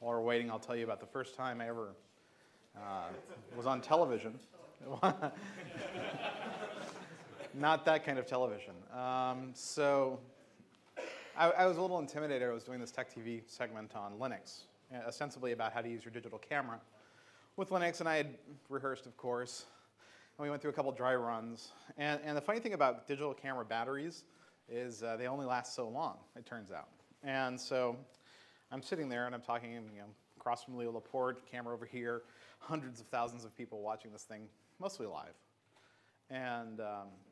While we're waiting, I'll tell you about the first time I ever was on television. Not that kind of television. So I was a little intimidated. I was doing this Tech TV segment on Linux, ostensibly about how to use your digital camera with Linux, and I had rehearsed, of course. And we went through a couple dry runs. And the funny thing about digital camera batteries is they only last so long, it turns out. And so I'm sitting there and I'm talking, across from Leo Laporte, camera over here, hundreds of thousands of people watching this thing, mostly live. And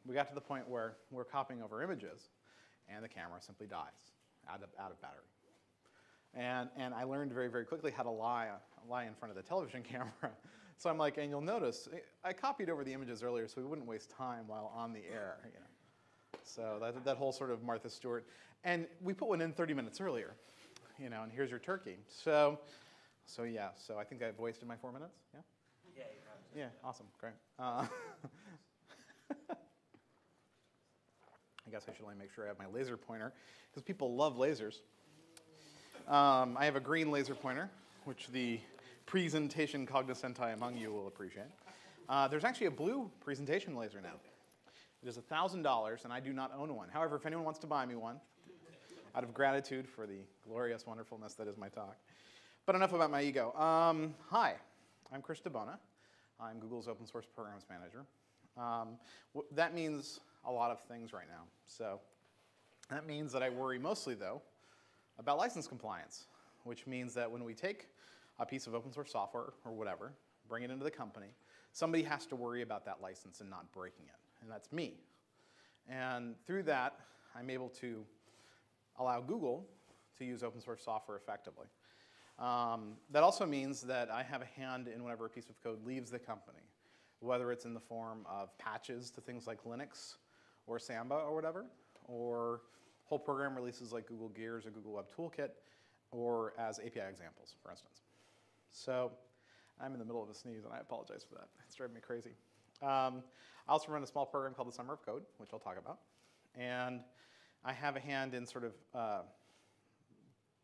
we got to the point where we're copying over images, and the camera simply dies out of battery. And I learned very, very quickly how to lie in front of the television camera. So I'm like, and you'll notice, I copied over the images earlier so we wouldn't waste time while on the air. So that whole sort of Martha Stewart. And we put one in 30 minutes earlier, and here's your turkey. So yeah, so I think I've wasted my 4 minutes, yeah? Yeah, you have. Yeah, awesome, great. I guess I should only make sure I have my laser pointer, because people love lasers. I have a green laser pointer, which the presentation cognoscenti among you will appreciate. There's actually a blue presentation laser now. It is $1,000, and I do not own one. However, if anyone wants to buy me one, out of gratitude for the glorious wonderfulness that is my talk. But enough about my ego. Hi, I'm Chris DiBona. I'm Google's open source programs manager. That means a lot of things right now. So that means that I worry mostly, though, about license compliance, which means that when we take a piece of open source software or whatever, bring it into the company, somebody has to worry about that license and not breaking it, and that's me. And through that, I'm able to allow Google to use open source software effectively. That also means that I have a hand in whenever a piece of code leaves the company, whether it's in the form of patches to things like Linux or Samba or whatever, or whole program releases like Google Gears or Google Web Toolkit, or as API examples, for instance. So I'm in the middle of a sneeze, and I apologize for that. It's driving me crazy. I also run a small program called the Summer of Code, which I'll talk about. And I have a hand in sort of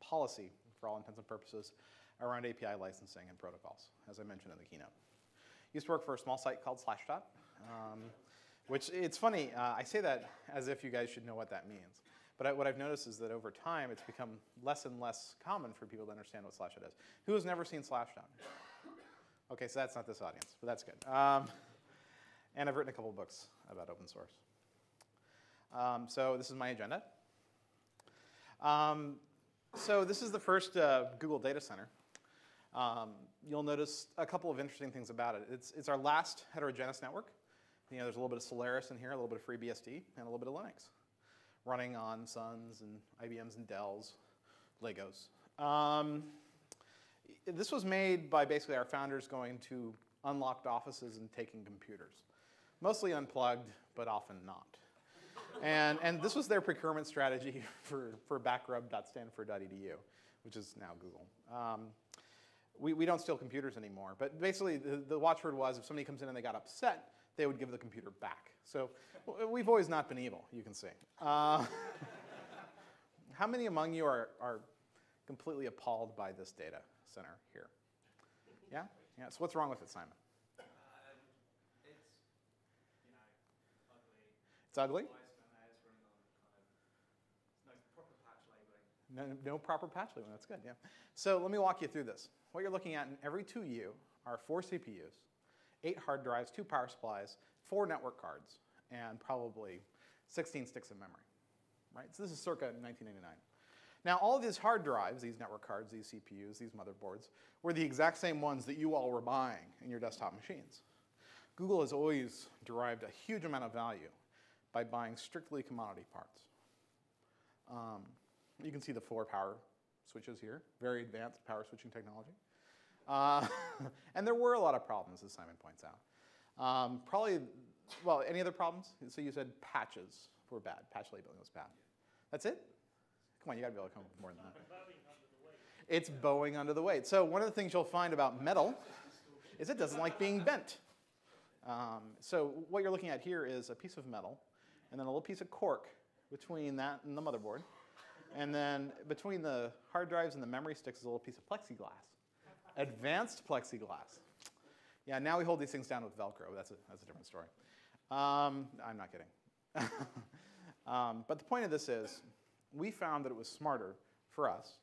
policy, for all intents and purposes, around API licensing and protocols, as I mentioned in the keynote. Used to work for a small site called Slashdot, which it's funny. I say that as if you guys should know what that means. But what I've noticed is that over time, it's become less and less common for people to understand what Slashdot is. Who has never seen Slashdot? OK, so that's not this audience, but that's good. And I've written a couple books about open source. So this is my agenda. So this is the first Google data center. You'll notice a couple of interesting things about it. It's our last heterogeneous network. There's a little bit of Solaris in here, a little bit of FreeBSD, and a little bit of Linux, running on Suns and IBMs and Dells, Legos. This was made by basically our founders going to unlocked offices and taking computers, mostly unplugged, but often not. And this was their procurement strategy for backrub.stanford.edu, which is now Google. We don't steal computers anymore, but basically the watchword was if somebody comes in and they got upset, they would give the computer back. So we've always not been evil, you can see. How many among you are completely appalled by this data center here? Yeah? Yeah. So what's wrong with it, Simon? It's ugly. No proper patch labeling. That's good, yeah. So let me walk you through this. What you're looking at in every 2U are 4 CPUs, 8 hard drives, 2 power supplies, 4 network cards, and probably 16 sticks of memory. Right? So this is circa 1989. Now, all of these hard drives, these network cards, these CPUs, these motherboards, were the exact same ones that you all were buying in your desktop machines. Google has always derived a huge amount of value by buying strictly commodity parts. You can see the 4 power switches here, very advanced power switching technology. And there were a lot of problems, as Simon points out. Probably, well, any other problems? So you said patches were bad. Patch labeling was bad. That's it? Come on, you got to be able to come up with more than that. It's bowing under the weight. So one of the things you'll find about metal is it doesn't like being bent. So what you're looking at here is a piece of metal and then a little piece of cork between that and the motherboard. And then between the hard drives and the memory sticks is a little piece of plexiglass. Advanced plexiglass. Yeah, now we hold these things down with Velcro. That's a different story. I'm not kidding. But the point of this is, we found that it was smarter for us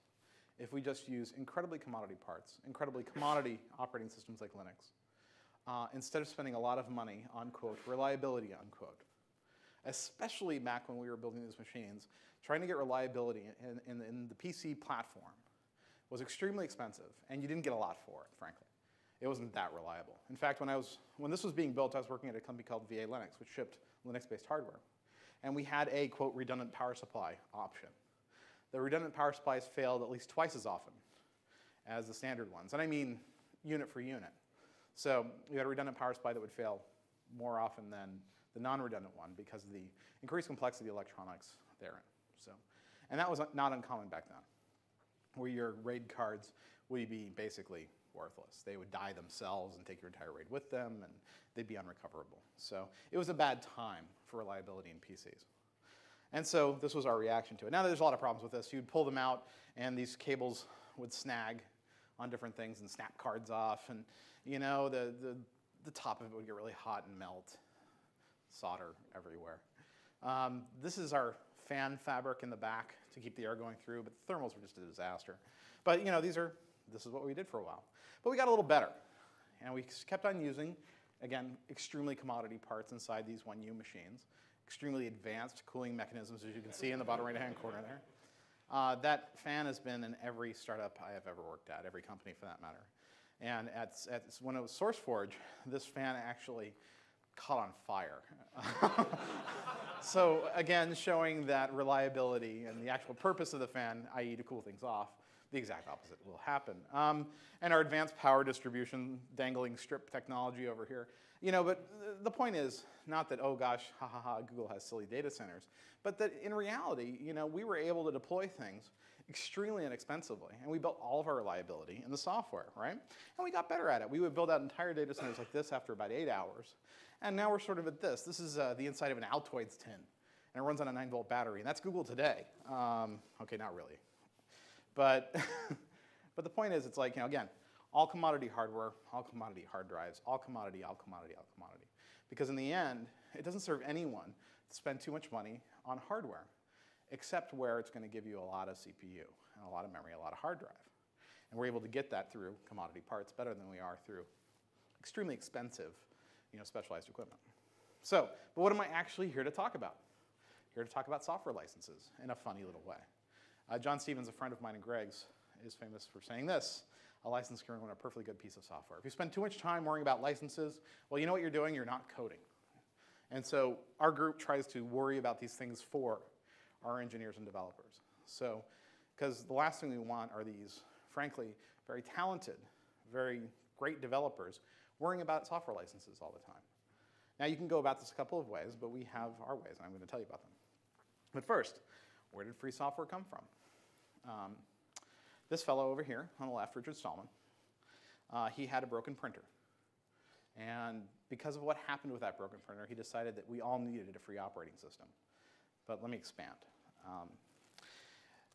if we just use incredibly commodity parts, incredibly commodity operating systems like Linux, instead of spending a lot of money on, quote, reliability, unquote. Especially back when we were building these machines, trying to get reliability in the PC platform was extremely expensive, and you didn't get a lot for it, frankly. It wasn't that reliable. In fact, when this was being built, I was working at a company called VA Linux, which shipped Linux-based hardware. And we had a, quote, redundant power supply option. The redundant power supplies failed at least twice as often as the standard ones. And I mean unit for unit. So we had a redundant power supply that would fail more often than the non-redundant one because of the increased complexity of electronics therein. And that was not uncommon back then, where your RAID cards would be basically worthless. They would die themselves and take your entire RAID with them, and they'd be unrecoverable. So it was a bad time for reliability in PCs. And so this was our reaction to it. Now there's a lot of problems with this. You'd pull them out, and these cables would snag on different things and snap cards off, and you know, the top of it would get really hot and melt. Solder everywhere. This is our fan fabric in the back to keep the air going through, but the thermals were just a disaster. But you know, this is what we did for a while. But we got a little better, and we kept on using, again, extremely commodity parts inside these 1U machines, extremely advanced cooling mechanisms, as you can see in the bottom right-hand corner there. That fan has been in every startup I have ever worked at, every company for that matter. And when it was SourceForge, this fan actually caught on fire. So again, showing that reliability and the actual purpose of the fan, i.e. to cool things off, the exact opposite will happen. And our advanced power distribution, dangling strip technology over here. You know, but the point is not that, oh gosh, ha ha ha, Google has silly data centers, but that in reality, you know, we were able to deploy things extremely inexpensively, and we built all of our reliability in the software, right? And we got better at it. We would build out entire data centers like this after about 8 hours, and now we're sort of at this. This is the inside of an Altoids tin, and it runs on a 9-volt battery, and that's Google today. Okay, not really. But, but the point is, it's like, you know, again, all commodity hardware, all commodity hard drives, all commodity, all commodity, all commodity. Because in the end, it doesn't serve anyone to spend too much money on hardware, except where it's going to give you a lot of CPU and a lot of memory, a lot of hard drive. And we're able to get that through commodity parts better than we are through extremely expensive, you know, specialized equipment. So, but what am I actually here to talk about? Here to talk about software licenses in a funny little way. John Stevens, a friend of mine and Greg's, is famous for saying this: a license can ruin a perfectly good piece of software. If you spend too much time worrying about licenses, well, you know what you're doing? You're not coding. And so our group tries to worry about these things for our engineers and developers. So, because the last thing we want are these, frankly, very talented, very great developers worrying about software licenses all the time. Now, you can go about this a couple of ways, but we have our ways, and I'm going to tell you about them. But first, where did free software come from? This fellow over here on the left, Richard Stallman, he had a broken printer. And because of what happened with that broken printer, he decided that we all needed a free operating system. But let me expand.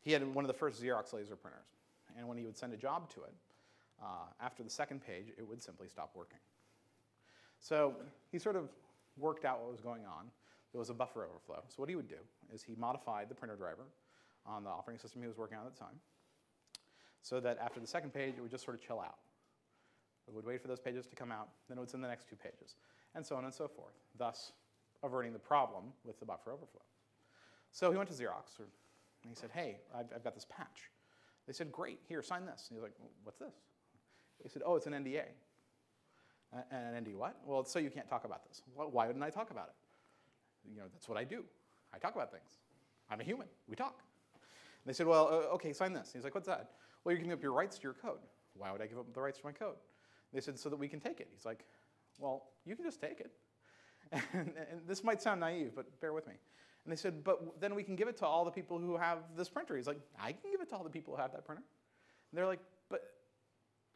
He had one of the first Xerox laser printers. And when he would send a job to it, after the second page, it would simply stop working. So he sort of worked out what was going on. There was a buffer overflow. So what he would do is he modified the printer driver on the operating system he was working on at the time, so that after the second page, it would just sort of chill out. It would wait for those pages to come out, then it would send the next 2 pages, and so on and so forth, thus averting the problem with the buffer overflow. So he went to Xerox, and he said, hey, I've got this patch. They said, great, here, sign this. And he was like, what's this? They said, oh, it's an NDA. An NDA what? Well, it's so you can't talk about this. Well, why wouldn't I talk about it? You know, that's what I do. I talk about things. I'm a human. We talk. And they said, well, okay, sign this. And he's like, what's that? Well, you're giving up your rights to your code. Why would I give up the rights to my code? They said, so that we can take it. He's like, well, you can just take it. And this might sound naive, but bear with me. And they said, but then we can give it to all the people who have this printer. He's like, I can give it to all the people who have that printer. And they're like, but,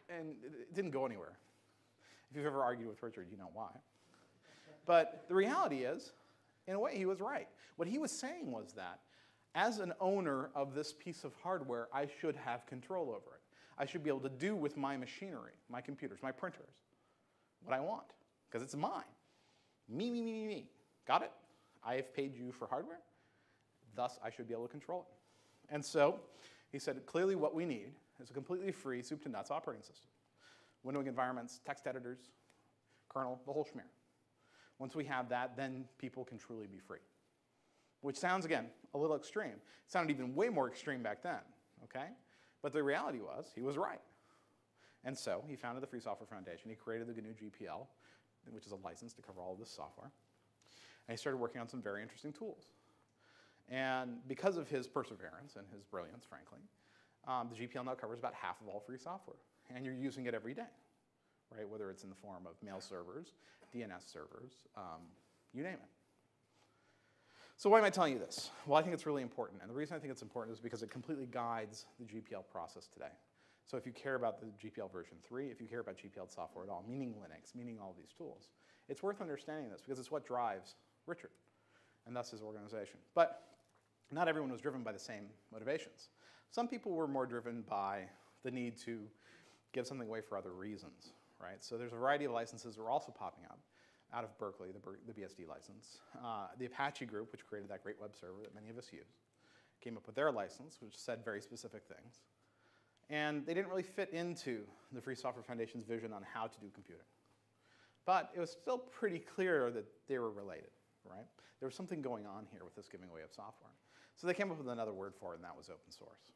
and it didn't go anywhere. If you've ever argued with Richard, you know why. But the reality is, in a way, he was right. What he was saying was that As an owner of this piece of hardware, I should have control over it. I should be able to do with my machinery, my computers, my printers, what I want, because it's mine. Me, me, me, me, me. Got it? I have paid you for hardware, thus I should be able to control it. And so he said, clearly what we need is a completely free soup to nuts operating system. Windowing environments, text editors, kernel, the whole schmear. Once we have that, then people can truly be free. Which sounds, again, a little extreme. It sounded even way more extreme back then, okay? But the reality was, he was right. And so he founded the Free Software Foundation. He created the GNU GPL, which is a license to cover all of this software. And he started working on some very interesting tools. And because of his perseverance and his brilliance, frankly, the GPL now covers about half of all free software. And you're using it every day, right? Whether it's in the form of mail servers, DNS servers, you name it. So why am I telling you this? Well, I think it's really important. And the reason I think it's important is because it completely guides the GPL process today. So if you care about the GPL version 3, if you care about GPL software at all, meaning Linux, meaning all these tools, it's worth understanding this because it's what drives Richard and thus his organization. But not everyone was driven by the same motivations. Some people were more driven by the need to give something away for other reasons, right? So there's a variety of licenses that were also popping up out of Berkeley, the BSD license. The Apache group, which created that great web server that many of us use, came up with their license, which said very specific things. And they didn't really fit into the Free Software Foundation's vision on how to do computing. But it was still pretty clear that they were related, right? There was something going on here with this giving away of software. So they came up with another word for it, and that was open source.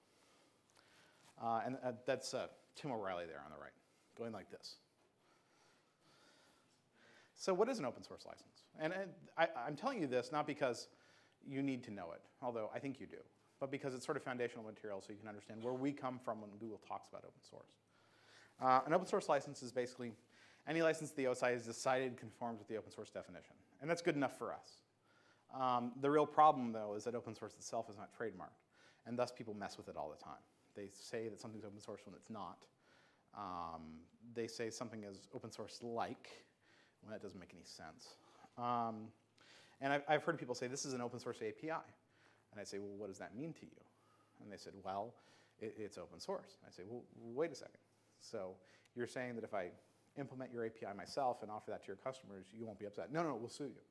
That's Tim O'Reilly there on the right, going like this. So what is an open source license? And I'm telling you this not because you need to know it, although I think you do, but because it's sort of foundational material so you can understand where we come from when Google talks about open source. An open source license is basically any license the OSI has decided conforms with the open source definition. And that's good enough for us. The real problem, though, is that open source itself is not trademarked, and thus people mess with it all the time. They say that something's open source when it's not. They say something is open source-like when that doesn't make any sense. And I've heard people say, this is an open source API. And I say, well, what does that mean to you? And they said, well, it's open source. And I say, well, wait a second. So you're saying that if I implement your API myself and offer that to your customers, you won't be upset? No, no, we'll sue you.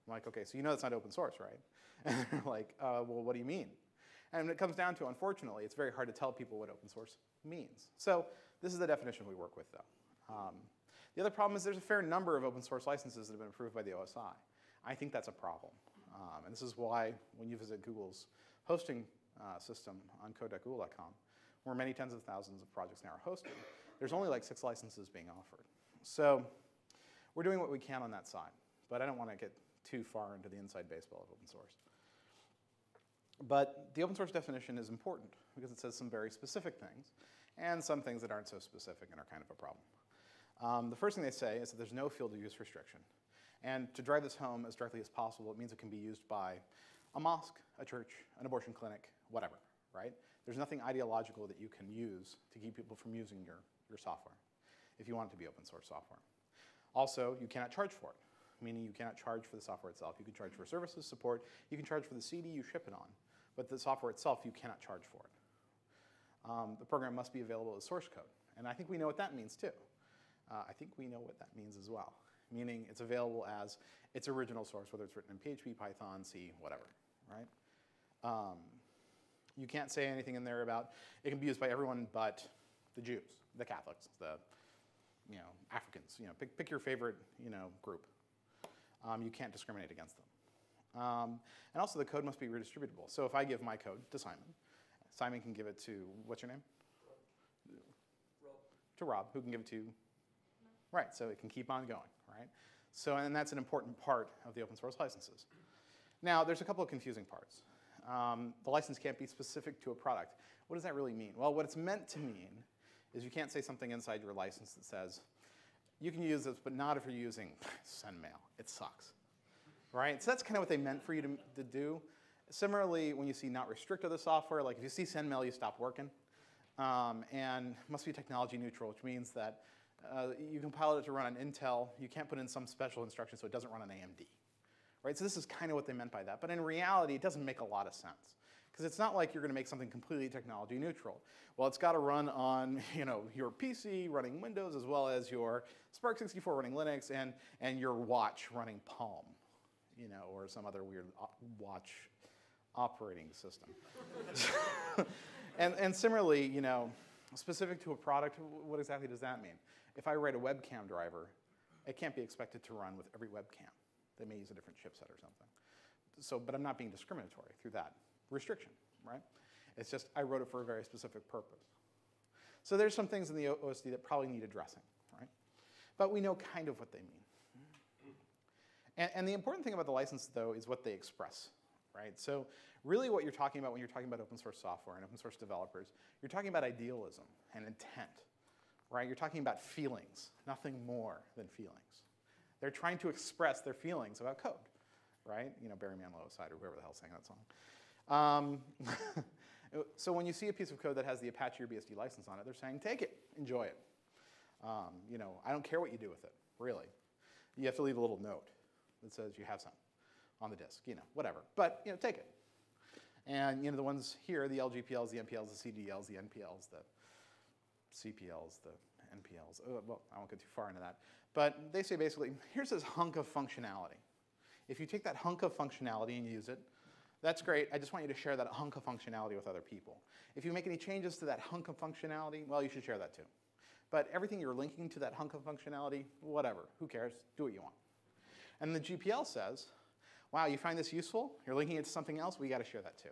I'm like, okay, so you know that's not open source, right? And they're like, well, what do you mean? And when it comes down to, unfortunately, it's very hard to tell people what open source means. So this is the definition we work with, though. The other problem is there's a fair number of open source licenses that have been approved by the OSI. I think that's a problem. And this is why when you visit Google's hosting system on code.google.com, where many tens of thousands of projects now are hosted, there's only like 6 licenses being offered. So we're doing what we can on that side. But I don't want to get too far into the inside baseball of open source. But the open source definition is important because it says some very specific things and some things that aren't so specific and are kind of a problem. The first thing they say is that there's no field of use restriction. And to drive this home as directly as possible, it means it can be used by a mosque, a church, an abortion clinic, whatever, right? There's nothing ideological that you can use to keep people from using your software if you want it to be open source software. Also, you cannot charge for it, meaning you cannot charge for the software itself. You can charge for services, support, you can charge for the CD you ship it on, but the software itself, you cannot charge for it. The program must be available as source code, and I think we know what that means too. I think we know what that means as well, meaning it's available as its original source, whether it's written in PHP, Python, C, whatever, right? You can't say anything in there about it can be used by everyone but the Jews, the Catholics, the Africans. Pick your favorite group. You can't discriminate against them. And also the code must be redistributable. So if I give my code to Simon, Simon can give it to, what's your name? Rob. To Rob, who can give it to? Right, so it can keep on going, right? So, and that's an important part of the open source licenses. Now, there's a couple of confusing parts. The license can't be specific to a product. What does that really mean? Well, what it's meant to mean is you can't say something inside your license that says, you can use this, but not if you're using SendMail. It sucks, right? So that's kind of what they meant for you to do. Similarly, when you see not restrict other software, like if you see SendMail, you stop working. And must be technology neutral, which means that you compile it to run on Intel. You can't put in some special instruction so it doesn't run on AMD. Right? So this is kind of what they meant by that. But in reality, it doesn't make a lot of sense. Because it's not like you're going to make something completely technology neutral. Well, it's got to run on your PC running Windows as well as your SPARC 64 running Linux and your watch running Palm, or some other weird watch operating system. and similarly, specific to a product, what exactly does that mean? If I write a webcam driver, it can't be expected to run with every webcam. They may use a different chipset or something. But I'm not being discriminatory through that restriction, right? It's just I wrote it for a very specific purpose. So there's some things in the OSD that probably need addressing, right? But we know kind of what they mean. And the important thing about the license, though, is what they express, right? So really what you're talking about when you're talking about open source software and open source developers, you're talking about idealism and intent, right? You're talking about feelings, nothing more than feelings. They're trying to express their feelings about code, right? Barry Manilow aside, or whoever the hell sang that song. So when you see a piece of code that has the Apache or BSD license on it, they're saying, take it, enjoy it. I don't care what you do with it, really. You have to leave a little note that says you have some on the disk, whatever. But, take it. And, the ones here, the LGPLs, the MPLs, the CDLs, the NPLs, the CPLs, the NPLs. Well, I won't get too far into that. But they say basically, here's this hunk of functionality. If you take that hunk of functionality and use it, that's great. I just want you to share that hunk of functionality with other people. If you make any changes to that hunk of functionality, well, you should share that too. But everything you're linking to that hunk of functionality, whatever. Who cares? Do what you want. And the GPL says, wow, you find this useful? You're linking it to something else? We got to share that too.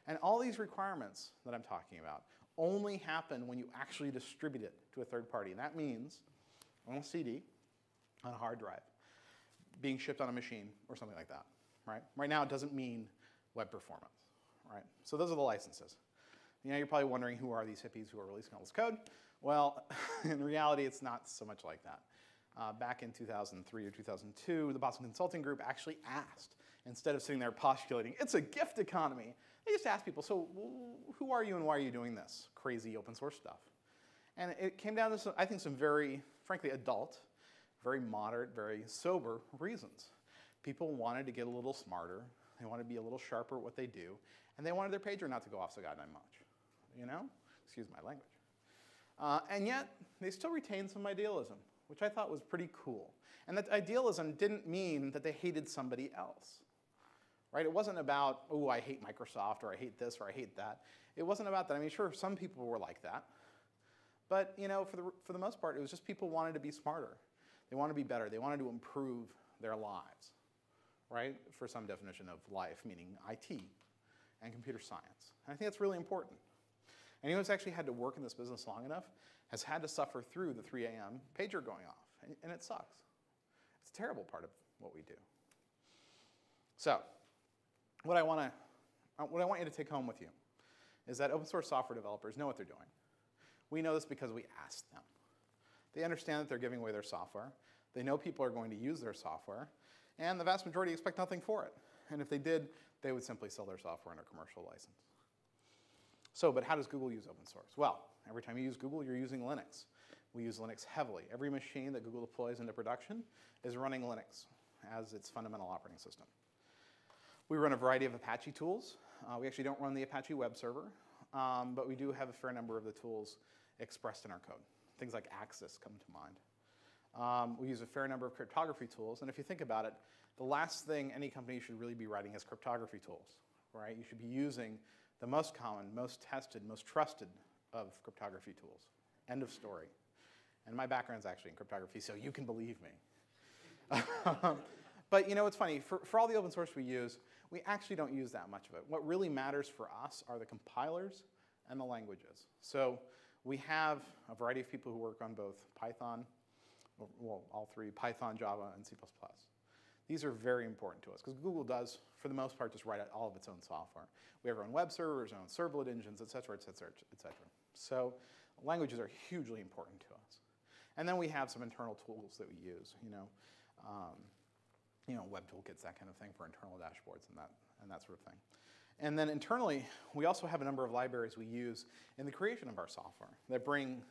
And all these requirements that I'm talking about only happen when you actually distribute it to a third party. And that means on a CD, on a hard drive, being shipped on a machine or something like that, right? Right now, it doesn't mean web performance, right? So those are the licenses. You're probably wondering, who are these hippies who are releasing all this code? Well, in reality, it's not so much like that. Back in 2003 or 2002, the Boston Consulting Group actually asked, instead of sitting there postulating, it's a gift economy, they just asked people, so who are you and why are you doing this crazy open source stuff? And it came down to, I think, some very, frankly, adult, very moderate, very sober reasons. People wanted to get a little smarter. They wanted to be a little sharper at what they do. And they wanted their pager not to go off so goddamn much. Excuse my language. And yet, they still retained some idealism, which I thought was pretty cool. And that idealism didn't mean that they hated somebody else. Right? It wasn't about, oh, I hate Microsoft, or I hate this, or I hate that. It wasn't about that. I mean, sure, some people were like that. But, for the most part, it was just people wanted to be smarter. They wanted to be better. They wanted to improve their lives, right? For some definition of life, meaning IT and computer science. And I think that's really important. Anyone who's actually had to work in this business long enough has had to suffer through the 3 a.m. pager going off, and it sucks. It's a terrible part of what we do. So, what I want you to take home with you is that open source software developers know what they're doing. We know this because we asked them. They understand that they're giving away their software. They know people are going to use their software, and the vast majority expect nothing for it. And if they did, they would simply sell their software under commercial license. So, but how does Google use open source? Well, every time you use Google, you're using Linux. We use Linux heavily. Every machine that Google deploys into production is running Linux as its fundamental operating system. We run a variety of Apache tools. We actually don't run the Apache web server, but we do have a fair number of the tools expressed in our code. Things like Axis come to mind. We use a fair number of cryptography tools, and if you think about it, the last thing any company should really be writing is cryptography tools, right? You should be using the most common, most tested, most trusted of cryptography tools. End of story. And my background's actually in cryptography, so you can believe me. But it's funny, for all the open source we use, we actually don't use that much of it. What really matters for us are the compilers and the languages. So we have a variety of people who work on both Python, well, all three, Python, Java, and C++. These are very important to us because Google does, for the most part, just write all of its own software. We have our own web servers, our own servlet engines, et cetera, et cetera, et cetera. So languages are hugely important to us. And then we have some internal tools that we use, web toolkits, that kind of thing for internal dashboards and that sort of thing. And then internally, we also have a number of libraries we use in the creation of our software that bring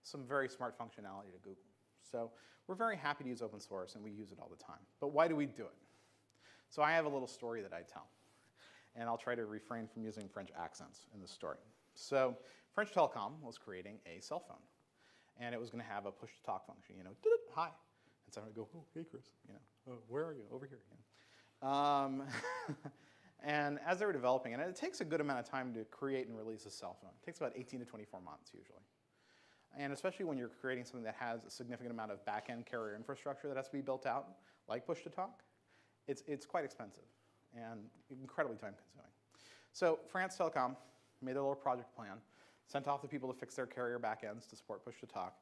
some very smart functionality to Google. So we're very happy to use open source, and we use it all the time. But why do we do it? So I have a little story that I tell. and I'll try to refrain from using French accents in this story. So French Telecom was creating a cell phone, and it was going to have a push-to-talk function. You know, hi, and someone would go, oh, hey, Chris. You know, oh, where are you? Over here. You know. And as they were developing, and it takes a good amount of time to create and release a cell phone. It takes about 18 to 24 months usually. And especially when you're creating something that has a significant amount of back-end carrier infrastructure that has to be built out, like push-to-talk, it's quite expensive and incredibly time-consuming. So France Telecom made a little project plan, sent off the people to fix their carrier backends to support push-to-talk,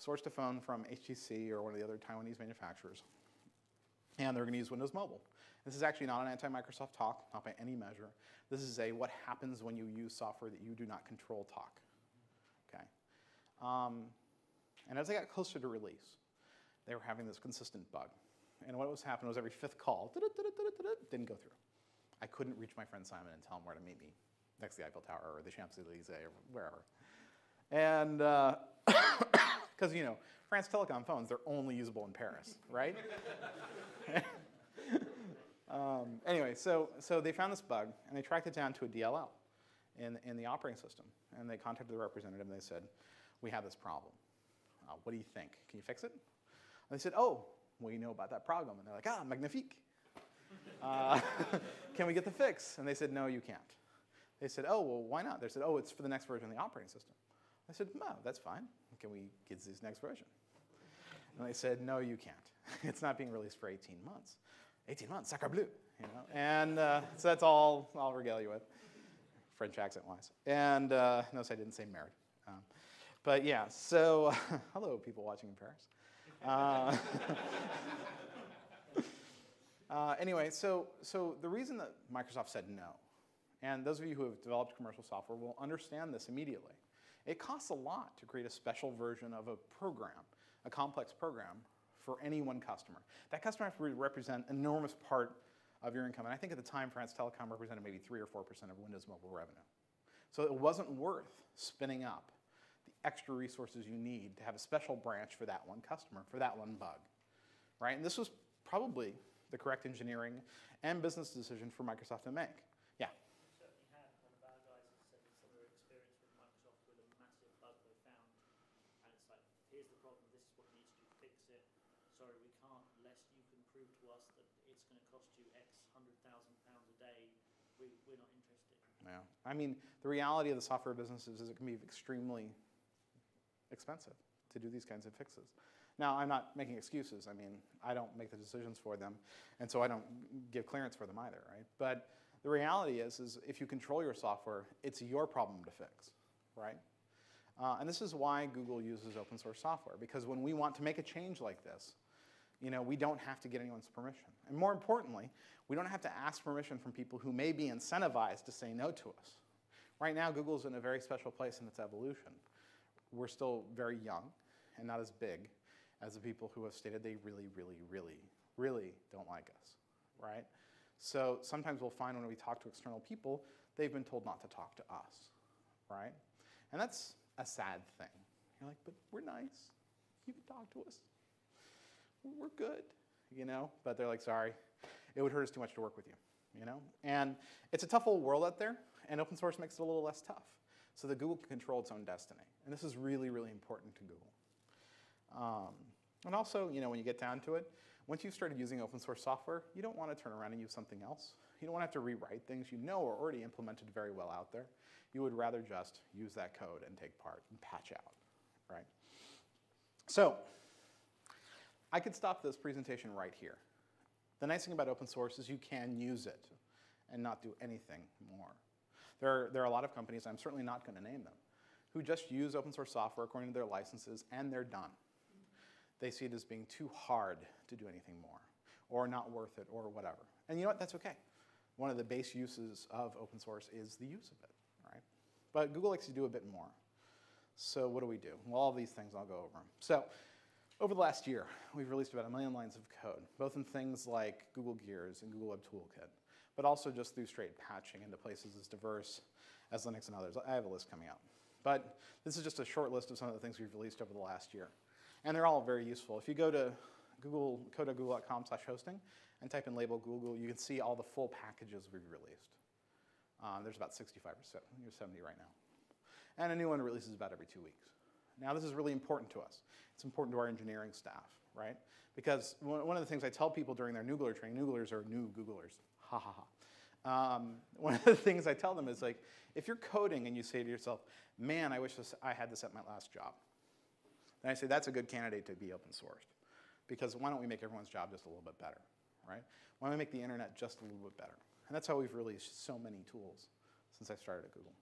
sourced a phone from HTC or one of the other Taiwanese manufacturers, and they're going to use Windows Mobile. This is actually not an anti-Microsoft talk, not by any measure. This is a what happens when you use software that you do not control talk. Okay. And as they got closer to release, they were having this consistent bug. And what was happening was every fifth call didn't go through. I couldn't reach my friend Simon and tell him where to meet me next to the Eiffel Tower or the Champs-Élysées or wherever. And because, you know, France Telecom phones, they're only usable in Paris, right? Anyway, so they found this bug, and they tracked it down to a DLL in the operating system. And they contacted the representative, and they said, we have this problem. What do you think? Can you fix it? And they said, oh, well, you know about that problem. And they're like, ah, magnifique. Can we get the fix? And they said, no, you can't. They said, oh, well, why not? They said, oh, it's for the next version of the operating system. I said, no, that's fine. Can we get this next version? And they said, no, you can't. It's not being released for 18 months. 18 months, sacre bleu, you know? And so that's all I'll regale you with, French accent-wise. And notice I didn't say married. But yeah, so hello, people watching in Paris. Anyway, so the reason that Microsoft said no, and those of you who have developed commercial software will understand this immediately. It costs a lot to create a special version of a program, a complex program, for any one customer. That customer has to represent an enormous part of your income. And I think at the time, France Telecom represented maybe 3 or 4% of Windows Mobile revenue. So it wasn't worth spinning up the extra resources you need to have a special branch for that one customer, for that one bug, right? And this was probably the correct engineering and business decision for Microsoft to make. Yeah? Certainly had one of our guys has said some of their experience with Microsoft with a massive bug they found, and it's like, here's the problem, this is what needs to fix it. Sorry, we can't, unless you can prove to us that it's going to cost you X £100,000 a day, we're not interested. Yeah. I mean, the reality of the software business is it can be extremely expensive to do these kinds of fixes. Now, I'm not making excuses. I mean, I don't make the decisions for them, and so I don't give clearance for them either, right? But the reality is if you control your software, it's your problem to fix, right? And this is why Google uses open source software, because when we want to make a change like this, you know, we don't have to get anyone's permission. And more importantly, we don't have to ask permission from people who may be incentivized to say no to us. Right now, Google's in a very special place in its evolution. We're still very young and not as big as the people who have stated they really, really, really, really don't like us, right? So sometimes we'll find when we talk to external people, they've been told not to talk to us, right? And that's a sad thing. You're like, but we're nice. You can talk to us. We're good, you know? But they're like, sorry, it would hurt us too much to work with you, you know? And it's a tough old world out there, and open source makes it a little less tough, so that Google can control its own destiny. And this is really, really important to Google. And also, you know, when you get down to it, once you've started using open source software, you don't want to turn around and use something else. You don't want to have to rewrite things you know are already implemented very well out there. You would rather just use that code and take part and patch out, right? So I could stop this presentation right here. The nice thing about open source is you can use it and not do anything more. There are a lot of companies, I'm certainly not going to name them, who just use open source software according to their licenses, and they're done. They see it as being too hard to do anything more, or not worth it, or whatever. And you know what? That's okay. One of the base uses of open source is the use of it, right? But Google likes to do a bit more. So what do we do? Well, all these things, I'll go over them. So over the last year, we've released about 1 million lines of code, both in things like Google Gears and Google Web Toolkit, but also just through straight patching into places as diverse as Linux and others. I have a list coming up. But this is just a short list of some of the things we've released over the last year. And they're all very useful. If you go to code.google.com/hosting and type in label Google, you can see all the full packages we've released. There's about 65 or 70 right now. And a new one releases about every 2 weeks. Now, this is really important to us. It's important to our engineering staff, right? Because one of the things I tell people during their Noogler training, Nooglers are new Googlers, ha ha ha. One of the things I tell them is like, if you're coding and you say to yourself, man, I wish I had this at my last job, then I say that's a good candidate to be open sourced. Because why don't we make everyone's job just a little bit better, right? Why don't we make the internet just a little bit better? And that's how we've released so many tools since I started at Google.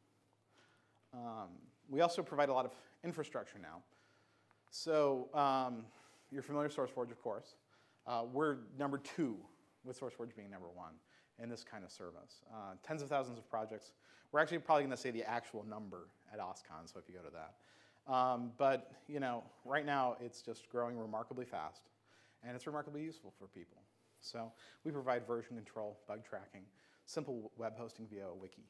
We also provide a lot of infrastructure now. So you're familiar with SourceForge, of course. We're number 2, with SourceForge being number 1 in this kind of service. Tens of thousands of projects. We're actually probably going to say the actual number at OSCON, so if you go to that. But you know, right now it's just growing remarkably fast, and it's remarkably useful for people. So we provide version control, bug tracking, simple web hosting via a wiki.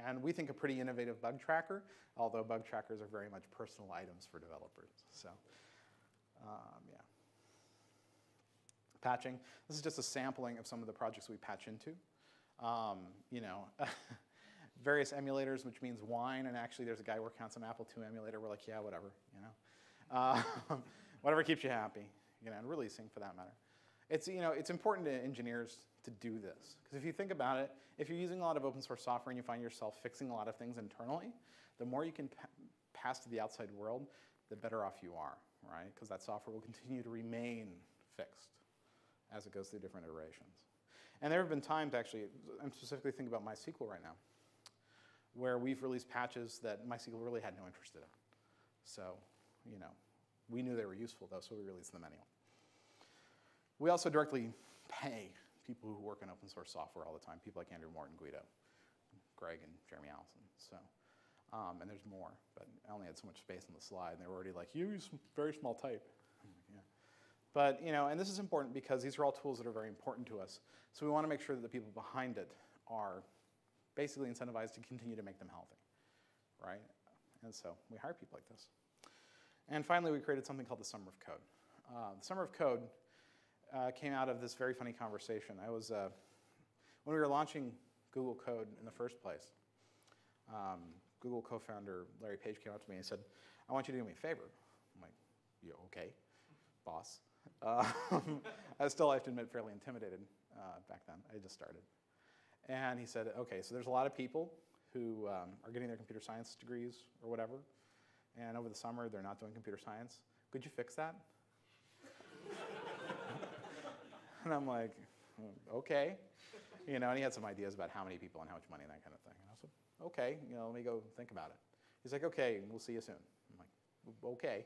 And we think a pretty innovative bug tracker, although bug trackers are very much personal items for developers. So, yeah. Patching. This is just a sampling of some of the projects we patch into. You know, various emulators, which means wine, and actually there's a guy working on some Apple II emulator. We're like, yeah, whatever, you know. Whatever keeps you happy, you know, and releasing for that matter. It's, you know, it's important to engineers to do this. Because if you think about it, if you're using a lot of open source software and you find yourself fixing a lot of things internally, the more you can pass to the outside world, the better off you are, right? Because that software will continue to remain fixed as it goes through different iterations. And there have been times, actually, I'm specifically thinking about MySQL right now, where we've released patches that MySQL really had no interest in. So, you know, we knew they were useful, though, so we released them anyway. We also directly pay people who work in open source software all the time, people like Andrew Morton, Guido, Greg, and Jeremy Allison. So, and there's more, but I only had so much space on the slide, and they were already like, you use very small type. I'm like, yeah. But, you know, and this is important because these are all tools that are very important to us. So we want to make sure that the people behind it are basically incentivized to continue to make them healthy, right? And so we hire people like this. And finally, we created something called the Summer of Code. The Summer of Code came out of this very funny conversation. I was, when we were launching Google Code in the first place, Google co-founder Larry Page came up to me and said, I want you to do me a favor. I'm like, yeah, okay, boss. I was still, I have to admit, fairly intimidated back then. I just started. And he said, okay, so there's a lot of people who are getting their computer science degrees or whatever, and over the summer they're not doing computer science. Could you fix that? And I'm like, okay. You know, and he had some ideas about how many people and how much money and that kind of thing. And I said, okay, you know, let me go think about it. He's like, okay, we'll see you soon. I'm like, okay.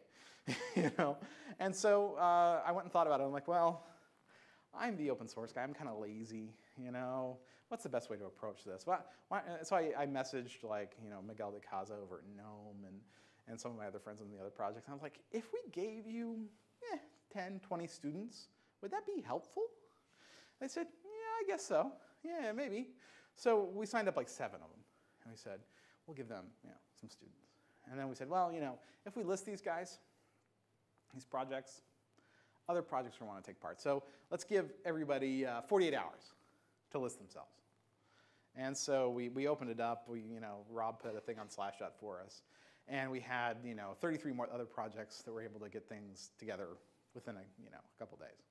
You know? And so I went and thought about it. I'm like, well, I'm the open source guy. I'm kind of lazy, you know. What's the best way to approach this? So I messaged, like, you know, Miguel de Casa over at GNOME and some of my other friends in the other projects. And I was like, if we gave you 10, 20 students, would that be helpful? They said, yeah, I guess so. Yeah, maybe. So we signed up like 7 of them. And we said, we'll give them, you know, some students. And then we said, well, you know, if we list these guys, these projects, other projects will want to take part. So let's give everybody 48 hours to list themselves. And so we opened it up. You know, Rob put a thing on Slashdot for us. And we had, you know, 33 more other projects that were able to get things together within a couple days.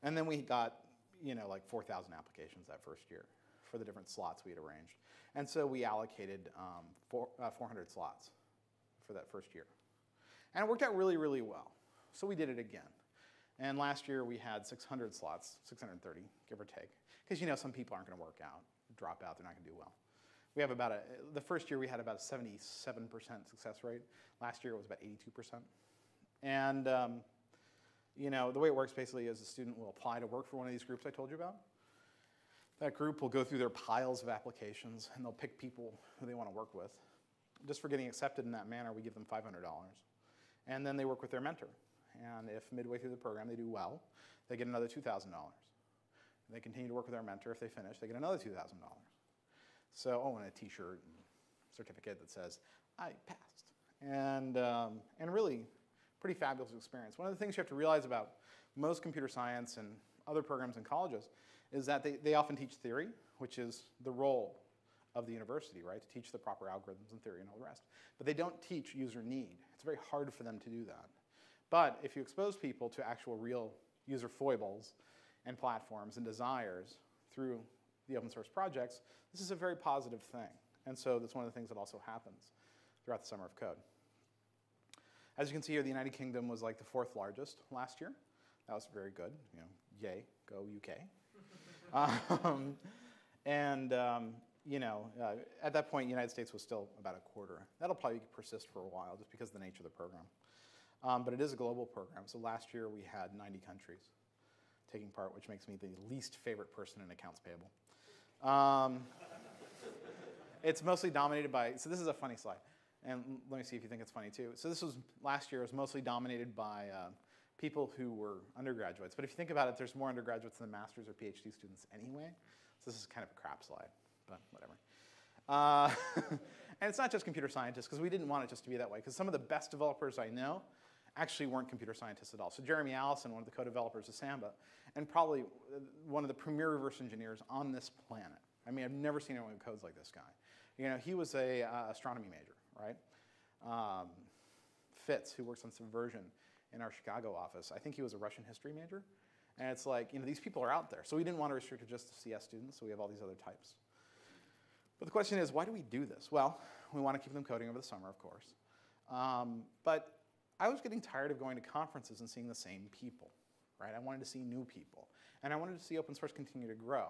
And then we got, you know, like 4,000 applications that first year for the different slots we had arranged. And so we allocated 400 slots for that first year. And it worked out really, really well. So we did it again. And last year we had 600 slots, 630, give or take. Because, you know, some people aren't going to work out, drop out, they're not going to do well. We have about the first year we had about a 77% success rate. Last year it was about 82%. And, you know, the way it works basically is a student will apply to work for one of these groups I told you about. That group will go through their piles of applications and they'll pick people who they want to work with. Just for getting accepted in that manner, we give them $500. And then they work with their mentor. And if midway through the program they do well, they get another $2,000. They continue to work with their mentor. If they finish, they get another $2,000. So, and a T-shirt and certificate that says, I passed. And really, pretty fabulous experience. One of the things you have to realize about most computer science and other programs in colleges is that they often teach theory, which is the role of the university, right, to teach the proper algorithms and theory and all the rest. But they don't teach user need. It's very hard for them to do that. But if you expose people to actual real user foibles and platforms and desires through the open source projects, this is a very positive thing. And so that's one of the things that also happens throughout the Summer of Code. As you can see here, the United Kingdom was like the 4th largest last year. That was very good. You know, yay, go UK. You know, at that point, the United States was still about a quarter. That'll probably persist for a while just because of the nature of the program. But it is a global program. So last year we had 90 countries taking part, which makes me the least favorite person in accounts payable. It's mostly dominated by, so this is a funny slide. And let me see if you think it's funny too. So this was, last year, it was mostly dominated by people who were undergraduates. But if you think about it, there's more undergraduates than master's or PhD students anyway. So this is kind of a crap slide, but whatever. And it's not just computer scientists, because we didn't want it just to be that way. Because some of the best developers I know actually weren't computer scientists at all. So Jeremy Allison, one of the co-developers of Samba, and probably one of the premier reverse engineers on this planet. I mean, I've never seen anyone who codes like this guy. You know, he was a astronomy major, right? Fitz, who works on Subversion in our Chicago office, I think he was a Russian history major. And it's like, you know, these people are out there. So we didn't want to restrict it just to CS students, so we have all these other types. But the question is, why do we do this? Well, we want to keep them coding over the summer, of course. But I was getting tired of going to conferences and seeing the same people, right? I wanted to see new people. And I wanted to see open source continue to grow.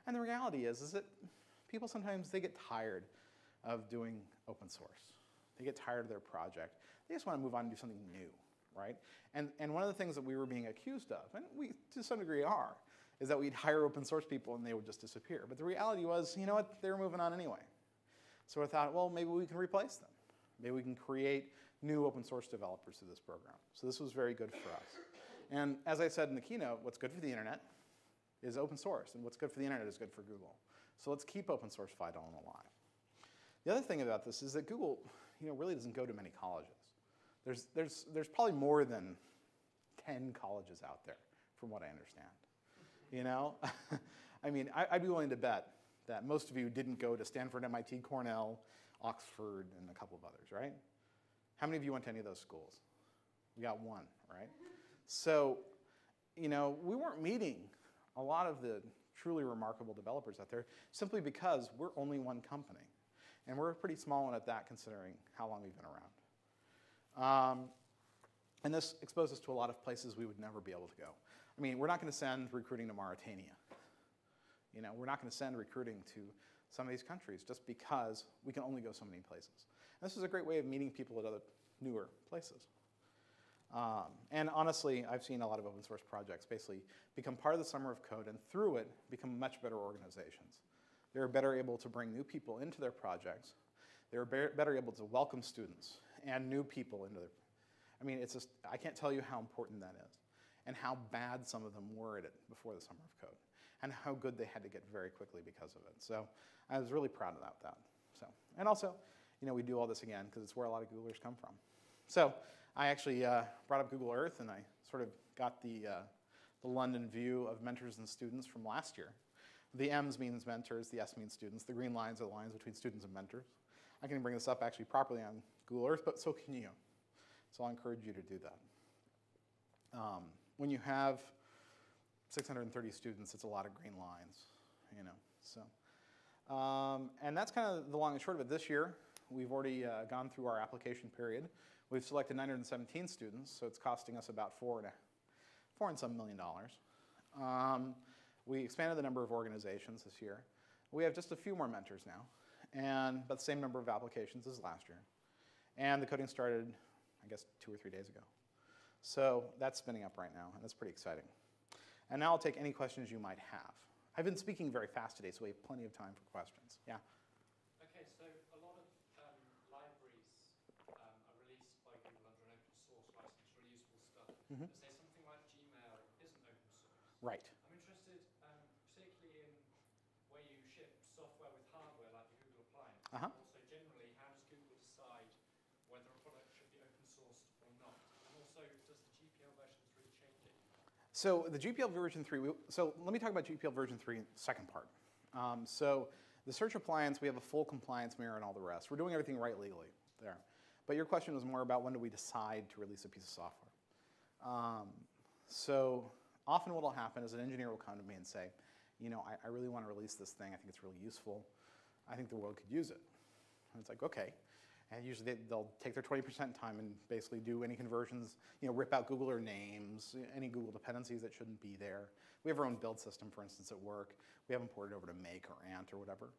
And the reality is that people sometimes, they get tired of doing open source. They get tired of their project. They just want to move on and do something new, right? And one of the things that we were being accused of, and we to some degree are, is that we'd hire open source people and they would just disappear. But the reality was, you know what, they were moving on anyway. So I thought, well, maybe we can replace them. Maybe we can create new open source developers through this program. So this was very good for us. And as I said in the keynote, what's good for the internet is open source, and what's good for the internet is good for Google. So let's keep open source FIDO alive. The other thing about this is that Google, you know, really doesn't go to many colleges. There's probably more than 10 colleges out there, from what I understand. You know, I mean, I'd be willing to bet that most of you didn't go to Stanford, MIT, Cornell, Oxford, and a couple of others, right? How many of you went to any of those schools? We got one, right? So, you know, we weren't meeting a lot of the truly remarkable developers out there simply because we're only one company. And we're a pretty small one at that, considering how long we've been around. And this exposed us to a lot of places we would never be able to go. I mean, we're not going to send recruiting to Mauritania. You know, we're not going to send recruiting to some of these countries just because we can only go so many places. And this is a great way of meeting people at other newer places. And honestly, I've seen a lot of open source projects basically become part of the Summer of Code and through it become much better organizations. They're better able to bring new people into their projects. They're better able to welcome students and new people into their, I mean, it's just, I can't tell you how important that is and how bad some of them were at it before the Summer of Code and how good they had to get very quickly because of it. So I was really proud about that. So, and also, you know, we do all this again because it's where a lot of Googlers come from. So I actually brought up Google Earth and I sort of got the London view of mentors and students from last year. The M's means mentors, the S means students. The green lines are the lines between students and mentors. I can bring this up actually properly on Google Earth, but so can you. So I'll encourage you to do that. When you have 630 students, it's a lot of green lines, you know. So, and that's kind of the long and short of it. This year, we've already gone through our application period. We've selected 917 students, so it's costing us about $4 and some million. We expanded the number of organizations this year. We have just a few more mentors now, and about the same number of applications as last year. And the coding started, I guess, 2 or 3 days ago. So that's spinning up right now, and that's pretty exciting. And now I'll take any questions you might have. I've been speaking very fast today, so we have plenty of time for questions. Yeah? Okay, so a lot of libraries are released by Google under an open source license, really useful stuff. Mm-hmm. But say something like Gmail isn't open source. Right. I'm interested, particularly in where you ship software with hardware, like the Google appliance. Uh-huh. Also, generally, how does Google decide whether a product should be open sourced or not? And also, does the GPL version 3 change it? So the GPL version 3, so let me talk about GPL version 3 second part. So The search appliance, we have a full compliance mirror and all the rest. We're doing everything right legally there. But your question was more about when do we decide to release a piece of software. So often what will happen is an engineer will come to me and say, I really want to release this thing. I think it's really useful. I think the world could use it. And it's like, okay. And usually they'll take their 20% time and basically do any conversions, rip out Google names, any Google dependencies that shouldn't be there. We have our own build system, for instance, at work. We haven't ported over to Make or Ant or whatever.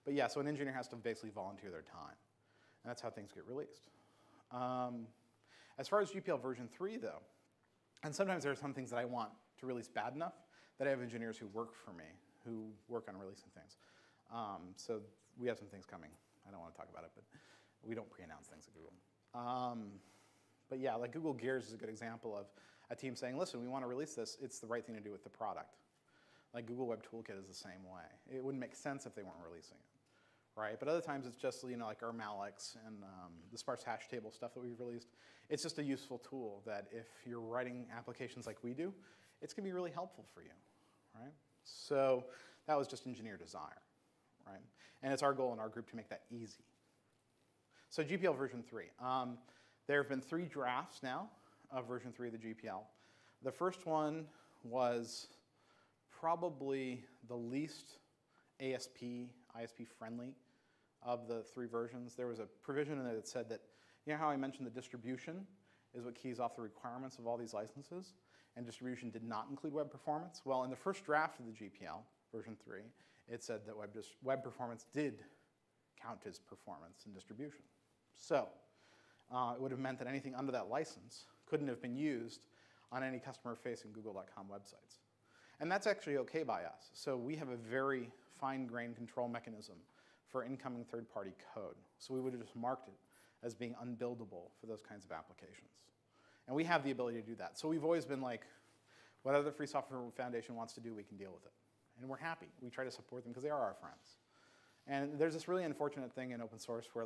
But yeah, so an engineer has to basically volunteer their time. And that's how things get released. As far as GPL version 3, though, and sometimes there are some things that I want to release bad enough that I have engineers who work for me, who work on releasing things. So we have some things coming. I don't want to talk about it, but we don't pre-announce things at Google. But yeah, like Google Gears is a good example of a team saying, listen, we want to release this. It's the right thing to do with the product. Like Google Web Toolkit is the same way. It wouldn't make sense if they weren't releasing it, right? But other times it's just, like our Malix and the sparse hash table stuff that we've released. It's just a useful tool that if you're writing applications like we do, it's going to be really helpful for you, right? So that was just engineer desire, right? And it's our goal in our group to make that easy. So GPL version 3. There have been 3 drafts now of version 3 of the GPL. The first one was probably the least ISP friendly of the 3 versions. There was a provision in it that said that, how I mentioned the distribution is what keys off the requirements of all these licenses, and distribution did not include web performance? Well, in the first draft of the GPL, version 3, it said that web performance did count as performance in distribution. So it would have meant that anything under that license couldn't have been used on any customer-facing Google.com websites. And that's actually okay by us. So we have a very fine-grained control mechanism for incoming third-party code. So we would have just marked it as being unbuildable for those kinds of applications. And we have the ability to do that. So we've always been like, whatever the Free Software Foundation wants to do, we can deal with it. And we're happy. We try to support them because they are our friends. And there's this really unfortunate thing in open source where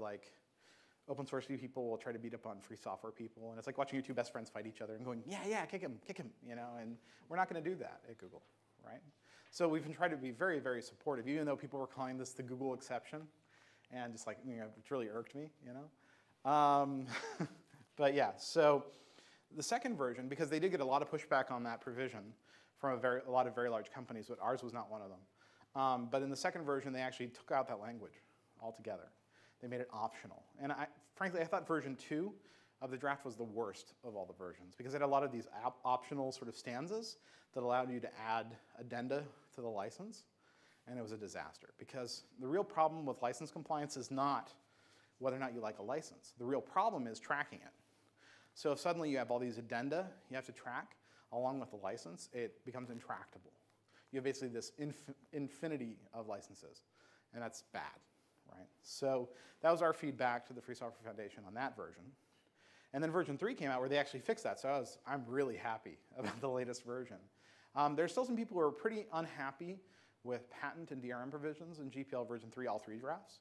open source people will try to beat up on free software people. And it's like watching your 2 best friends fight each other and going, yeah, kick him, and we're not going to do that at Google, right? So we've been trying to be very, very supportive, even though people were calling this the Google exception. And just like, it really irked me, But yeah, so the second version, because they did get a lot of pushback on that provision from a lot of very large companies, but ours was not one of them. But in the second version, they actually took out that language altogether. They made it optional. And frankly, I thought version 2 of the draft was the worst of all the versions because it had a lot of these optional sort of stanzas that allowed you to add addenda to the license. And it was a disaster because the real problem with license compliance is not whether or not you like a license. The real problem is tracking it. So if suddenly you have all these addenda you have to track along with the license, it becomes intractable. You have basically this infinity of licenses, and that's bad, right? So that was our feedback to the Free Software Foundation on that version. And then version 3 came out where they actually fixed that, so I'm really happy about the latest version. There's still some people who are pretty unhappy with patent and DRM provisions in GPL version 3, all 3 drafts.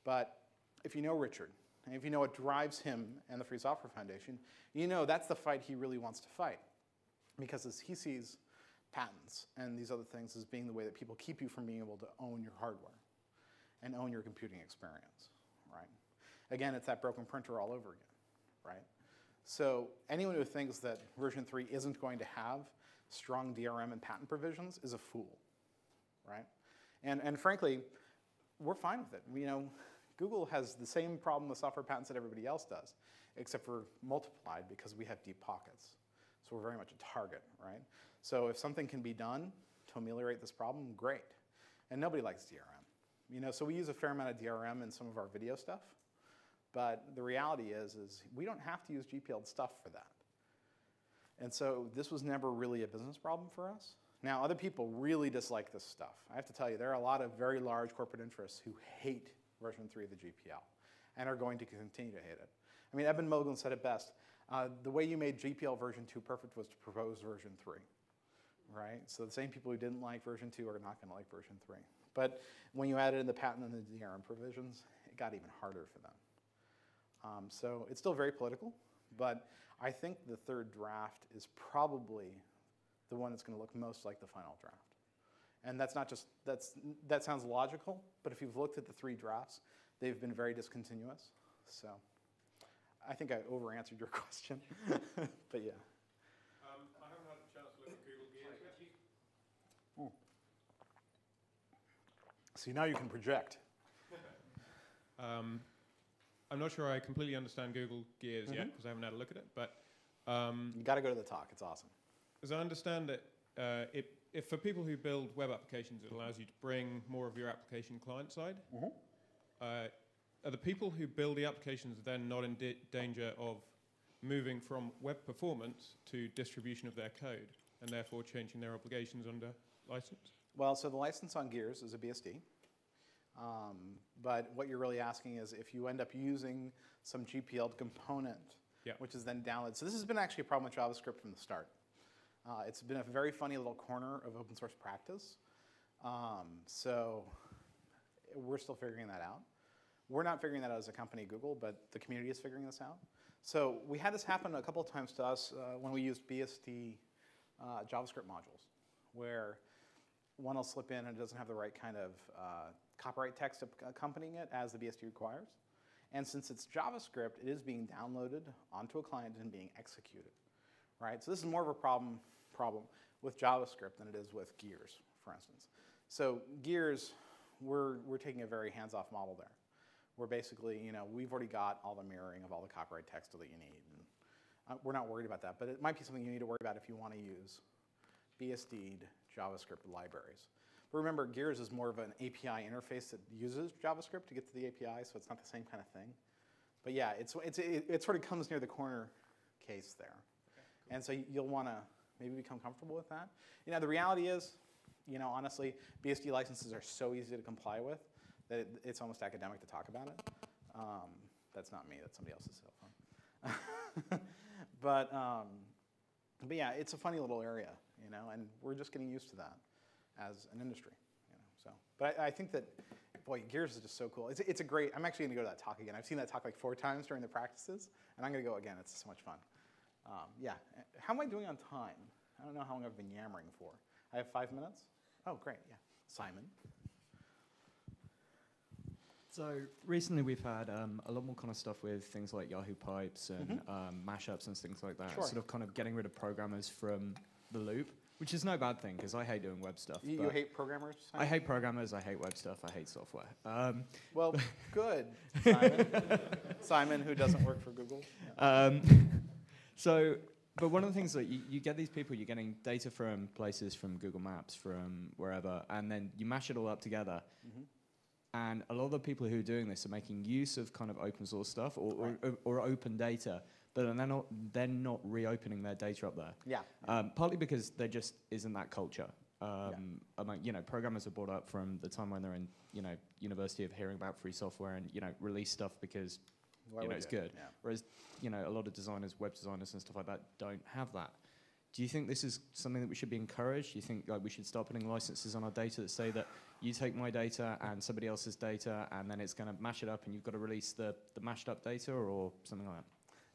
But if you know Richard, and if you know what drives him and the Free Software Foundation, that's the fight he really wants to fight. Because as he sees patents and these other things as being the way that people keep you from being able to own your hardware and own your computing experience, right? Again, it's that broken printer all over again, right? So anyone who thinks that version 3 isn't going to have strong DRM and patent provisions is a fool, right? And frankly, we're fine with it. Google has the same problem with software patents that everybody else does, except for multiplied because we have deep pockets. So we're very much a target, right? So if something can be done to ameliorate this problem, great. And nobody likes DRM. So we use a fair amount of DRM in some of our video stuff. But the reality is we don't have to use GPL stuff for that. And so this was never really a business problem for us. Now, other people really dislike this stuff. I have to tell you, there are a lot of very large corporate interests who hate version 3 of the GPL and are going to continue to hate it. I mean, Eben Moglen said it best. The way you made GPL version 2 perfect was to propose version 3, right? So the same people who didn't like version 2 are not going to like version 3. But when you added in the patent and the DRM provisions, it got even harder for them. So it's still very political, but I think the third draft is probably the one that's going to look most like the final draft. And that's not just, that sounds logical, but if you've looked at the 3 drafts, they've been very discontinuous. So I think I over-answered your question, but yeah. I haven't had a chance to look at Google Gears yet. See, now you can project. I'm not sure I completely understand Google Gears yet because I haven't had a look at it. But You got to go to the talk. It's awesome. as I understand it, if for people who build web applications, it allows you to bring more of your application client side. Are the people who build the applications then not in danger of moving from web performance to distribution of their code and therefore changing their obligations under license? Well, so the license on Gears is a BSD. But what you're really asking is if you end up using some GPL component, which is then downloaded. So this has been actually a problem with JavaScript from the start. It's been a very funny little corner of open source practice. So we're still figuring that out. We're not figuring that out as a company, Google, but the community is figuring this out. So we had this happen a couple of times to us when we used BSD JavaScript modules, where one will slip in and it doesn't have the right kind of copyright text accompanying it as the BSD requires. And since it's JavaScript, it is being downloaded onto a client and being executed, right? So this is more of a problem with JavaScript than it is with Gears, for instance. So Gears, we're taking a very hands-off model there. We're basically, we've already got all the mirroring of all the copyright text that you need. And we're not worried about that, but it might be something you need to worry about if you want to use BSD'd JavaScript libraries. But remember, Gears is more of an API interface that uses JavaScript to get to the API, so it's not the same kind of thing. But yeah, it sort of comes near the corner case there. Okay, cool. And so you'll want to maybe become comfortable with that. The reality is, honestly, BSD licenses are so easy to comply with that it's almost academic to talk about it. That's not me, that's somebody else's cell phone. But yeah, it's a funny little area, and we're just getting used to that as an industry, So, but I think that, boy, Gears is just so cool. It's a great. I'm actually going to go to that talk again. I've seen that talk like 4 times during the practices, and I'm going to go again. It's so much fun. Yeah. How am I doing on time? I don't know how long I've been yammering for. I have 5 minutes. Oh, great. Yeah. Simon. So recently we've had a lot more kind of stuff with things like Yahoo Pipes and mashups and things like that. Sure. Sort of kind of getting rid of programmers from the loop, which is no bad thing because I hate doing web stuff. You hate programmers, Simon? I hate programmers, I hate web stuff, I hate software. Well, good, Simon. Simon, who doesn't work for Google. But one of the things that you get these people, you're getting data from places, from Google Maps, from wherever, and then you mash it all up together. And a lot of the people who are doing this are making use of kind of open source stuff or open data, but they're not reopening their data up there. Yeah. Partly because there just isn't that culture. Programmers are brought up from the time when they're in, university of hearing about free software and, release stuff because, it's good. Yeah. Whereas, a lot of designers, web designers and stuff like that don't have that. Do you think this is something that we should be encouraged? Do you think we should start putting licenses on our data that say that you take my data and somebody else's data and then it's going to mash it up and you've got to release the mashed up data or something like that?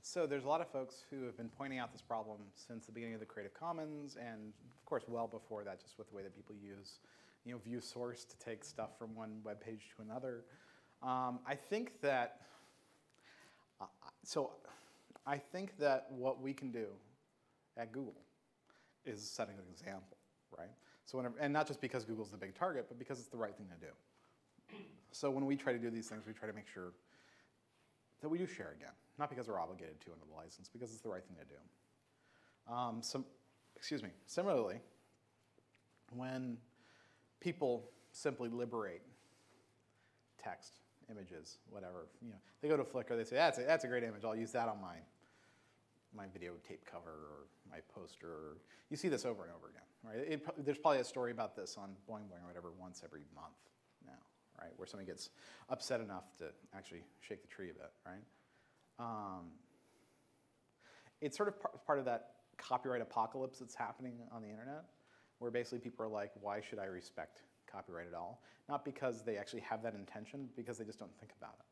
So there's a lot of folks who have been pointing out this problem since the beginning of the Creative Commons and, of course, well before that, just with the way that people use view source to take stuff from one web page to another. I think that what we can do at Google is setting an example, right? So and not just because Google's the big target, but because it's the right thing to do. So when we try to do these things, we try to make sure that we do share again, not because we're obligated to under the license, because it's the right thing to do. Similarly, when people simply liberate text, images, whatever, they go to Flickr, they say, that's a great image, I'll use that on my videotape cover or my poster. You see this over and over again, right? There's probably a story about this on Boing Boing or whatever once every month now, right? Where somebody gets upset enough to actually shake the tree a bit, right? It's sort of part of that copyright apocalypse that's happening on the internet, where basically people are like, why should I respect copyright at all? Not because they actually have that intention, because they just don't think about it.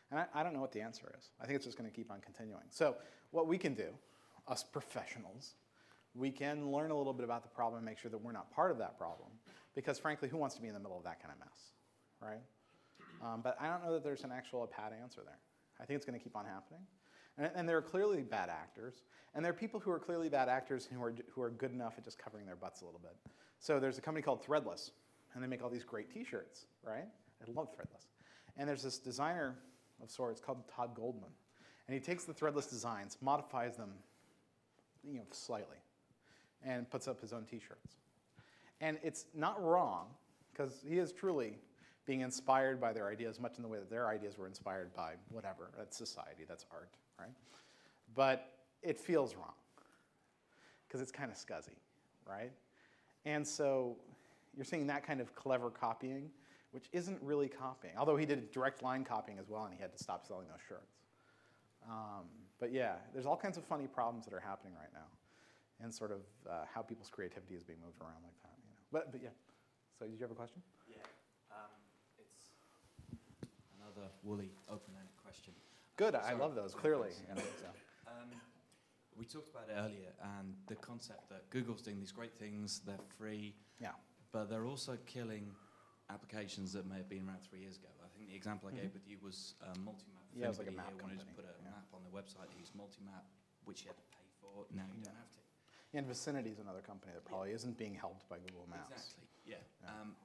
And I don't know what the answer is. I think it's just going to keep on continuing. So what we can do, us professionals, we can learn a little bit about the problem and make sure that we're not part of that problem. because frankly, who wants to be in the middle of that kind of mess, right? But I don't know that there's an actual pat answer there. I think it's going to keep on happening. And there are clearly bad actors, and there are people who are clearly bad actors who are good enough at just covering their butts a little bit. So there's a company called Threadless, and they make all these great T-shirts, right? I love Threadless. And there's this designer of sorts called Todd Goldman, and he takes the Threadless designs, modifies them, slightly, and puts up his own T-shirts. And it's not wrong, because he is truly being inspired by their ideas, much in the way that their ideas were inspired by whatever. That's society, that's art, right? But it feels wrong, because it's kind of scuzzy, right? And so you're seeing that kind of clever copying, which isn't really copying. Although he did direct line copying as well, and he had to stop selling those shirts. But yeah, there's all kinds of funny problems that are happening right now, and sort of how people's creativity is being moved around like that. But yeah. So did you have a question? Yeah. It's another woolly, open-ended question. Good. I Sorry. love those. Clearly. We talked about it earlier, and the concept that Google's doing these great things, they're free, Yeah. but they're also killing applications that may have been around 3 years ago. I think the example I gave with you was Multimap. Yeah, it was like a Anybody map here wanted to company. put a map on their website, they use Multimap, which you had to pay for. Now you don't have to. And Vicinity is another company that probably isn't being helped by Google Maps. Exactly, yeah.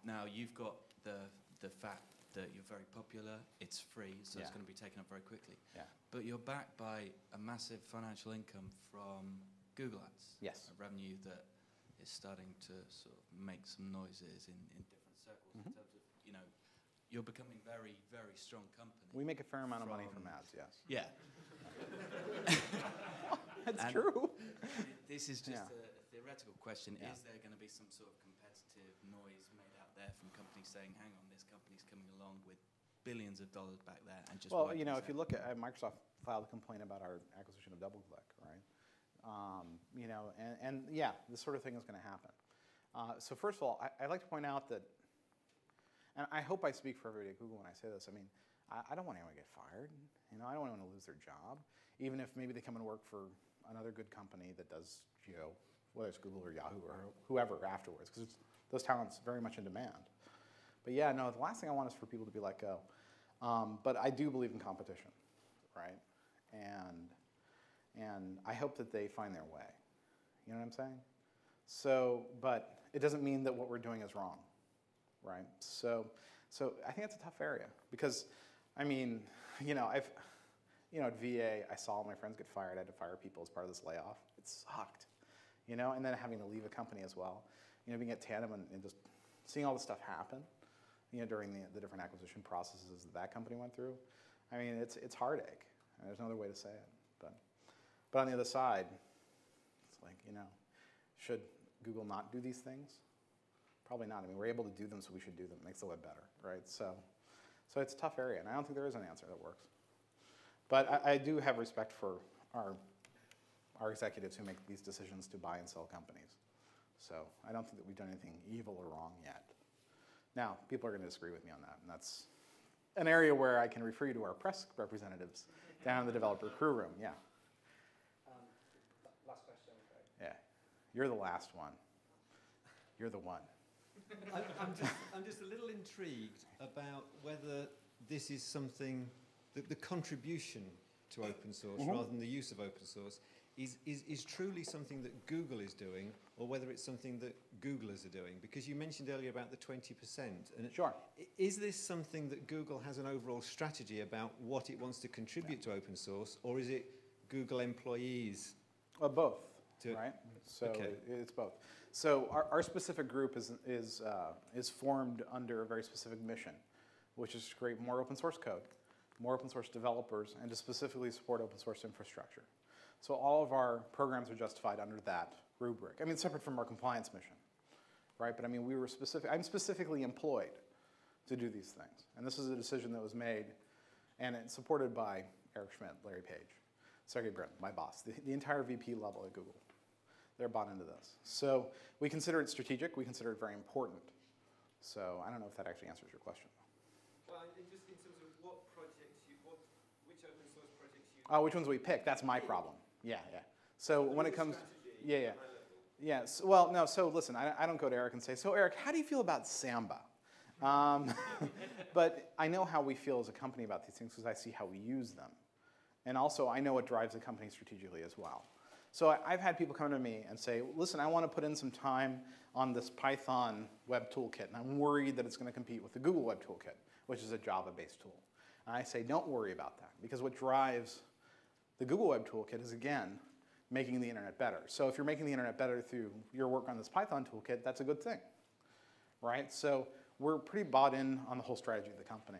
Now you've got the fact that you're very popular, it's free, so it's Yeah. going to be taken up very quickly. Yeah. But you're backed by a massive financial income from Google Ads. Yes. A revenue that is starting to sort of make some noises in different circles in terms of, you're becoming very, very strong company. We make a fair amount of money from ads, yes. Yeah. That's And true. This is just Yeah. a theoretical question. Yeah. Is there going to be some sort of competitive noise made out there from companies saying, hang on, this company's coming along with billions of dollars back there and just Well, wiping us if you out? look at Microsoft filed a complaint about our acquisition of DoubleClick, right? And yeah, this sort of thing is going to happen. So first of all, I'd like to point out that, and I hope I speak for everybody at Google when I say this. I mean, I don't want anyone to get fired. I don't want anyone to lose their job, even if maybe they come and work for another good company that does geo, whether it's Google or Yahoo or whoever afterwards, because those talents very much in demand. But yeah, no, the last thing I want is for people to be let go. But I do believe in competition, right? And I hope that they find their way. You know what I'm saying? So, but it doesn't mean that what we're doing is wrong, right? So I think it's a tough area because, I mean, at VA, I saw all my friends get fired. I had to fire people as part of this layoff. It sucked, and then having to leave a company as well. Being at Tandem and just seeing all this stuff happen, during the different acquisition processes that company went through. I mean, it's heartache. There's no other way to say it. But on the other side, it's like, should Google not do these things? Probably not. I mean, we're able to do them, so we should do them. It makes the web better, right? So it's a tough area, and I don't think there is an answer that works. But I do have respect for our executives who make these decisions to buy and sell companies. So I don't think that we've done anything evil or wrong yet. Now, people are going to disagree with me on that, and that's an area where I can refer you to our press representatives down in the developer crew room. Yeah. Last question, okay. Yeah. You're the last one. You're the one. I'm just a little intrigued about whether this is something, the contribution to open source rather than the use of open source is truly something that Google is doing, or whether it's something that Googlers are doing. Because you mentioned earlier about the 20%. And Sure. Is this something that Google has an overall strategy about what it wants to contribute to open source, or is it Google employees? Well, both, To- right? So Okay. it's both. So our specific group is formed under a very specific mission, which is to create more open source code, more open source developers, and to specifically support open source infrastructure. So all of our programs are justified under that rubric. I mean, separate from our compliance mission, right? But I mean, I'm specifically employed to do these things. And this is a decision that was made, and it's supported by Eric Schmidt, Larry Page, Sergey Brin, my boss, the entire VP level at Google. They're bought into this. So we consider it strategic. We consider it very important. So I don't know if that actually answers your question. Well, just in terms of what projects which open source projects you... Oh, which ones we pick? That's my problem. Yeah. So when it comes, Yes. Well, no. So listen, I don't go to Eric and say, so Eric, how do you feel about Samba? But I know how we feel as a company about these things because I see how we use them. And also, I know what drives the company strategically as well. So I've had people come to me and say, listen, I want to put in some time on this Python web toolkit, and I'm worried that it's going to compete with the Google Web Toolkit, which is a Java-based tool. And I say, don't worry about that, because what drives the Google Web Toolkit is, again, making the internet better. So if you're making the internet better through your work on this Python toolkit, that's a good thing, right? So we're pretty bought in on the whole strategy of the company.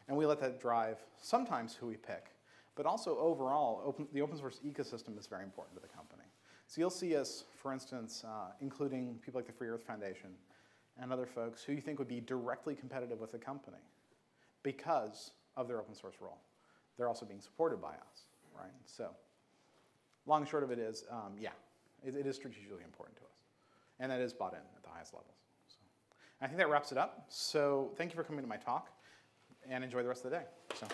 And we let that drive sometimes who we pick. But also overall, the open source ecosystem is very important to the company. So you'll see us, for instance, including people like the Free Earth Foundation and other folks who you think would be directly competitive with the company because of their open source role. They're also being supported by us, right? So long and short of it is, yeah, it is strategically important to us. And that is bought in at the highest levels. So I think that wraps it up. So thank you for coming to my talk, and enjoy the rest of the day. So.